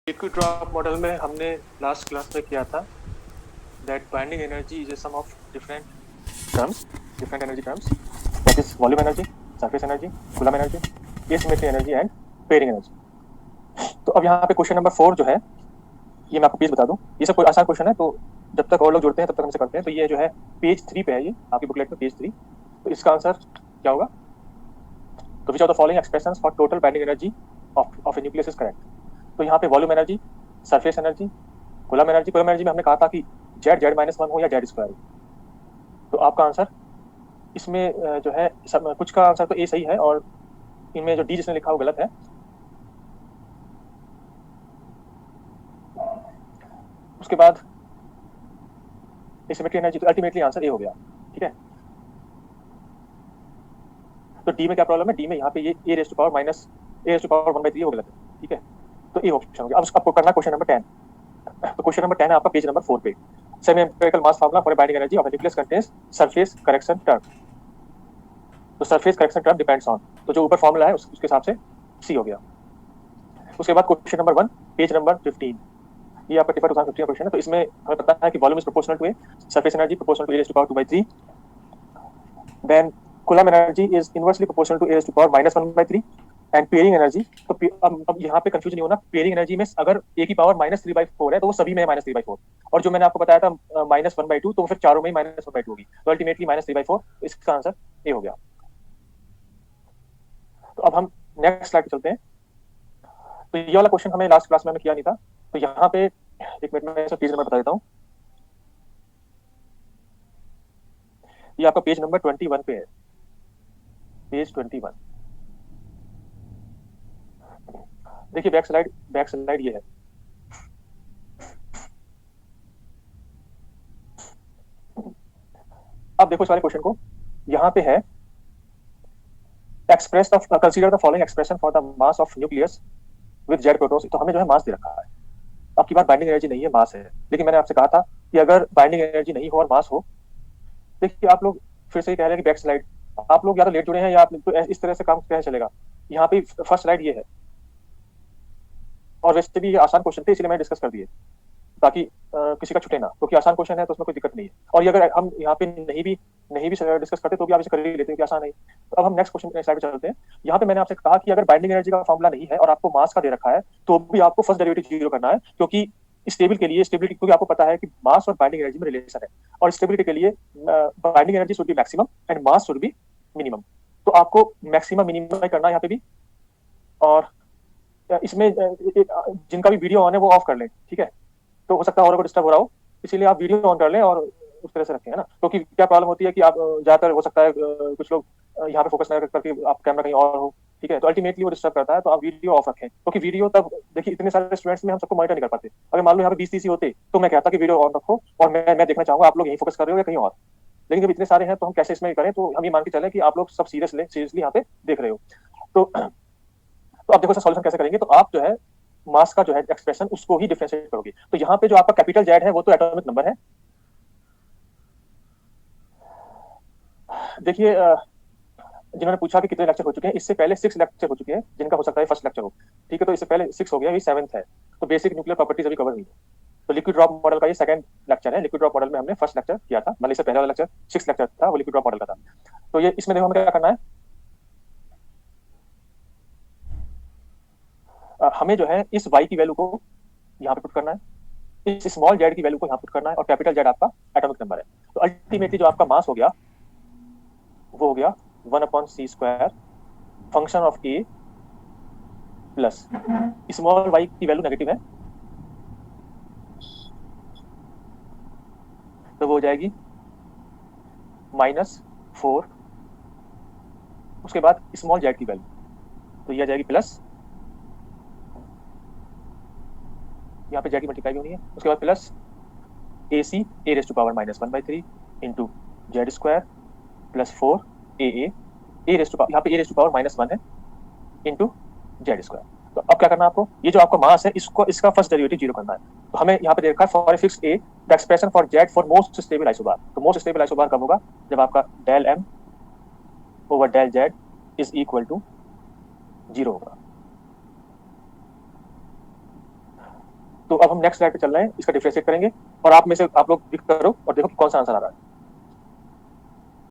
Liquid drop model में हमने last class में किया था that binding energy is a sum of different energy terms, that is volume energy, surface energy, Coulomb energy, asymmetry energy and pairing energy. तो अब यहाँ पे question number 4 जो है ये मैं आपको प्लीज बता दूं, ये सब कोई आसान क्वेश्चन है, तो जब तक और लोग जुड़ते हैं तब तक हमसे करते हैं। तो ये जो है पेज 3 पे है, ये आपकी बुकलेट में पेज 3। तो इसका आंसर क्या होगा? तो which of the following expressions for total binding energy of a nucleus is correct? तो यहाँ पे volume energy, surface energy, coulomb energy में हमने कहा था कि जेड जेड माइनस वन हो या जेड स्क्वायर हो। तो आपका आंसर इसमें जो है सब कुछ का आंसर तो ए सही है, और इनमें जो डी जिसने लिखा वो गलत है। उसके बाद एसिमेट्री एनर्जी, तो अल्टीमेटली आंसर ए हो गया। ठीक है, तो डी में क्या प्रॉब्लम है? डी में यहाँ पे ये a raise to power minus a raise to power 1/3 वो गलत है। ठीक है, तो ए ऑप्शन हो गया। अब आपको करना क्वेश्चन नंबर 10। तो क्वेश्चन नंबर 10 है आपका पेज नंबर 4 पे। Semi empirical mass formula for binding energy of a nucleus contains surface correction term. तो surface correction term depends on, तो जो ऊपर फॉर्मूला है उसके हिसाब से सी हो गया। उसके बाद क्वेश्चन नंबर 1 पेज नंबर 15, ये आपका पेपर 2015 क्वेश्चन है। तो इसमें हमें पता है कि volume is proportional to A, surface energy proportional to A raise to power 2/3, then coulomb energy is inversely proportional to A raise to power -1/3 and pairing energy. तो अब यहाँ पे कंफ्यूजन नहीं होना, पेयरिंग एनर्जी में अगर ए की पावर -3/4 है तो वो सभी में है -3/4, और जो मैंने आपको बताया था -1/2, तो फिर चारों में ही -1/2 होगी, तो अल्टीमेटली -3/4। इसका आंसर ए हो गया। तो अब हम नेक्स्ट स्लाइड पे चलते हैं। तो ये वाला क्वेश्चन हमें लास्ट क्लास में किया नहीं था, तो यहाँ पे एक मिनट में पेज नंबर बता देता हूँ। ये आपका पेज नंबर 21 पे है, पेज 21। देखिए बैक स्लाइड ये है। अब देखो इस वाले क्वेश्चन को, यहाँ पे है express of consider the following expression for the mass of nucleus with Z protons. तो हमें जो है मास दे रखा है। अब की बात बाइंडिंग एनर्जी नहीं है, मास है। लेकिन मैंने आपसे कहा था कि अगर बाइंडिंग एनर्जी नहीं हो और मास हो, देखिए आप लोग फिर से ही कह रहे हैं कि बैक स्लाइड, आप लोग या तो लेट जुड़े हैं या आप तो इस तरह से काम कैसे चलेगा। यहाँ पे फर्स्ट स्लाइड ये है, और वैसे भी ये आसान क्वेश्चन थे इसलिए मैंने डिस्कस कर दिए ताकि किसी का छूटे ना, क्योंकि आसान क्वेश्चन है तो उसमें कोई दिक्कत नहीं है। और ये अगर हम यहाँ पे नहीं भी डिस्कस करते तो भी आप इसे कर ही लेते हैं कि आसान है। तो अब हम नेक्स्ट क्वेश्चन स्लाइड पे चलते हैं। यहाँ पे मैंने आपसे कहा कि अगर बाइंडिंग एनर्जी का फॉर्मूला नहीं है और आपको मास का दे रखा है, तो भी आपको फर्स्ट डेरिवेटिव जीरो करना है, क्योंकि स्टेबल के लिए स्टेबिलिटी, क्योंकि आपको पता है कि मास और बाइंडिंग एनर्जी में रिलेशन है, और स्टेबिलिटी के लिए binding energy should be maximum and mass should be minimum. तो आपको मैक्सिमम मिनिमम करना है यहाँ पे भी। और इसमें जिनका भी वीडियो ऑन है वो ऑफ कर लें, ठीक है? तो हो सकता है और को डिस्टर्ब हो रहा हो, इसीलिए आप वीडियो ऑन कर लें और उस तरह से रखें, है ना? क्योंकि क्या प्रॉब्लम होती है कि आप ज्यादातर हो सकता है कुछ लोग यहाँ पे फोकस ना करके आप कैमरा कहीं और हो, ठीक है? तो अल्टीमेटली वो डिस्टर्ब करता है, तो आप वीडियो ऑफ रखें, क्योंकि वीडियो तब देखिए इतने सारे स्टूडेंट्स में हम सबको मॉनिटर नहीं कर पाते। अगर मान लो यहाँ पे 20-30 ही होते तो मैं कहता कि वीडियो ऑन रखो और मैं देखना चाहूंगा आप लोग यहीं फोकस कर रहे हो या कहीं और। लेकिन जब इतने सारे हैं तो हम कैसे इसमें करें? तो हम ये मान के चलें कि आप लोग सब सीरियसली यहाँ पे देख रहे हो। तो आप देखो सर सॉल्यूशन कैसे करेंगे। तो आप जो है मास का जो है एक्सप्रेशन उसको ही डिफरेंशिएट करोगे। तो यहाँ पे जो आपका कैपिटल जेड है वो तो एटॉमिक नंबर है। देखिए जिन्होंने पूछा कि कितने लेक्चर हो चुके हैं, इससे पहले 6 लेक्चर हो चुके हैं, जिनका हो सकता है फर्स्ट लेक्चर हो, ठीक है? तो इससे पहले 6 हो गया, ये 7th है। तो बेसिक न्यूक्लियर प्रॉपर्टीज अभी कवर हुई है। तो लिक्विड ड्रॉप मॉडल का ये सेकंड लेक्चर है। लिक्विड ड्रॉप मॉडल में हमने फर्स्ट लेक्चर किया था, मतलब इससे पहले वाला लेक्चर 6 लेक्चर था, वो लिक्विड ड्रॉप मॉडल का था। तो ये इसमें देखो हमें क्या करना है, हमें जो है इस y की वैल्यू को यहाँ पे पुट करना है, इस स्मॉल जेड की वैल्यू को यहाँ पुट करना है, और कैपिटल जेड आपका एटॉमिक नंबर है। तो अल्टीमेटली जो आपका मास हो गया वो हो गया 1/c² function of A plus small Y की वैल्यू नेगेटिव है, तो वो हो जाएगी -4, उसके बाद स्मॉल जेड की वैल्यू, तो ये आ जाएगी प्लस, यहाँ पे जेड की मल्टीप्लाई भी होनी है, उसके बाद plus AC A raise to power -1/3 into Z square plus 4 A raise to power, यहाँ पे ए रेज़ टू पावर -1 है इंटू जेड स्क्वायर। तो अब क्या करना है आपको, ये जो आपका मास है इसको इसका फर्स्ट डेरिवेटिव जीरो करना है। तो हमें यहाँ पे दे रखा है for a fixed A the expression for Z for most stable isobar. तो मोस्ट स्टेबल आइसोबार कब होगा? जब आपका del M over del Z is equal to 0 होगा। तो अब हम नेक्स्ट स्लाइड पे चल रहे हैं, इसका डिफरेंशिएट करेंगे और आप में से आप लोग भी करो और देखो कौन सा आंसर आ रहा है।